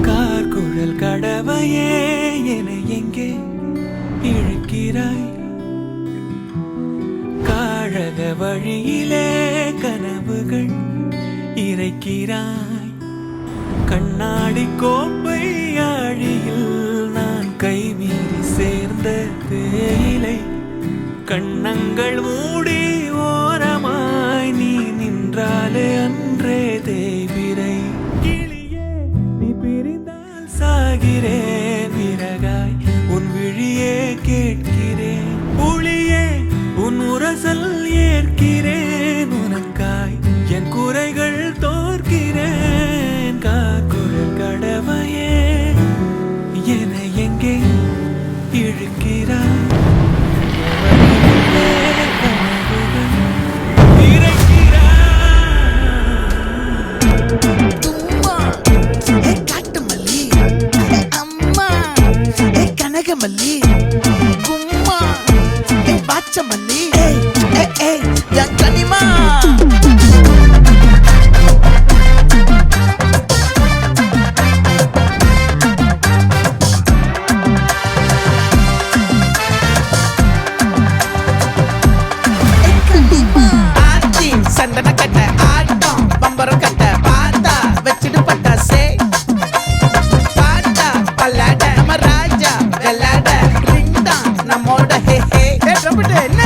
கார்குழல் கடவையே என எங்கே இழுக்கிறாய்? காழக வழியிலே கனவுகள் இறைக்கிறாய். கண்ணாடி கோப்பை ஆழியில் நான் கைமீறி சேர்ந்த தேயிலை. கண்ணங்கள் மூடி ஓரமாய் நீ நின்றாலே அன்றே தேவிரை. கிளியே நீ பிரிந்தால் சாகிறேன், விறகாய் உன் விழியே கேட்கிறேன். புளியே உன் உரசல் ஏற்கிறேன், உனக்காய் என் குறைகள் தோற்கிறேன். காக்குழல் கடவையே என எங்கே இழுக்கிறாய்? மல்லி கும்மா பாச்ச மல்லி என் கனிமா. சந்தன கட்ட ஆட்டம் பம்பரம் கட்ட பார்த்தா வச்சிட்டு பட்டாசே. பாட்டா பல்லாட நம்ம ராஜா வெள்ளாட ரிங் தான் நம்மோட ஹே ஹே. என்ன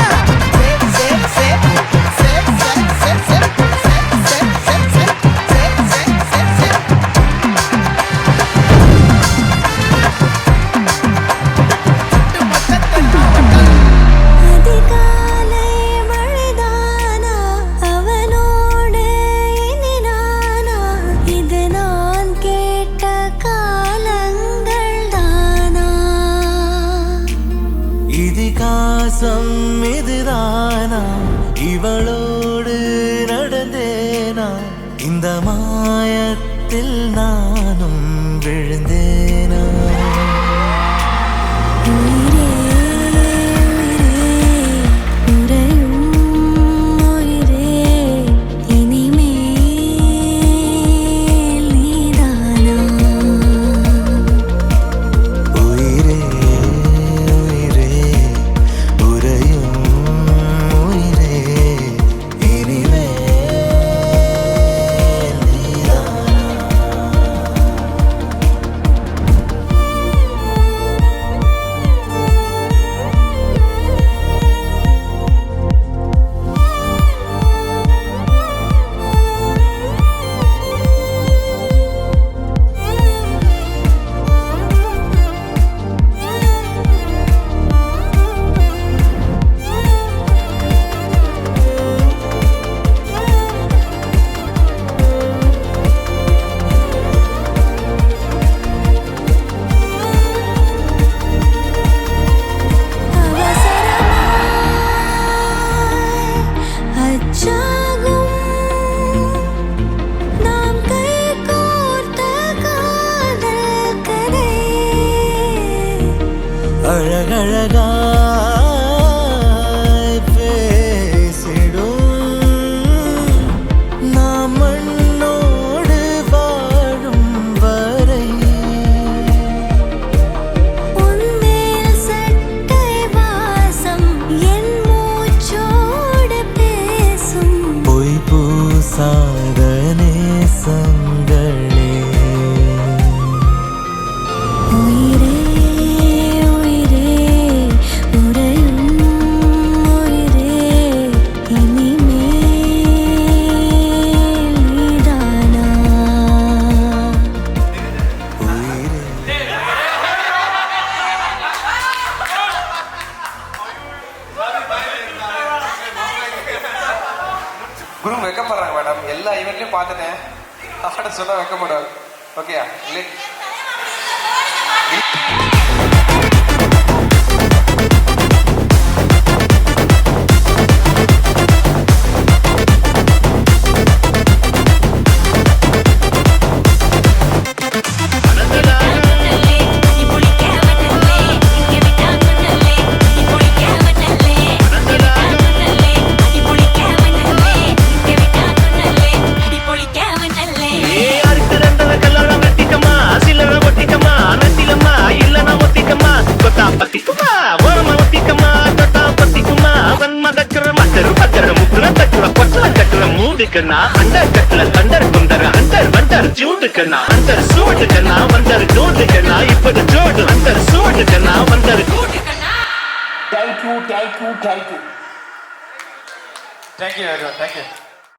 இதுதானா இவளோடு நடந்தேனா? இந்த மாயத்தில் நானும் விழுந்தேனா? அழகழகாய் பேசிடும் நாம் மண்ணோடு வாழும் வரை. உன்மேல் சட்டை வாசம் என் மூச்சோடு பேசும். பொய் பூசாத நேசங்களே. குரு வைக்கப்படுறாங்க மேடம். எல்லா ஈவெண்ட்லையும் பார்த்துட்டேன். ஆட சொன்னால் வைக்கப்படாது. ஓகேயா? இல்லை சூட்டுக்குன்னா அண்டர் கட்ல தண்டர் குந்தர் அண்டர் வண்டர் சூட்டுக்குன்னா அண்டர் சூட்டுக்குன்னா வந்தர் ஜோட்டுக்குன்னா இப்படி ஜோடு அண்டர் சூட்டுக்குன்னா வந்தர் தேங்க்யூ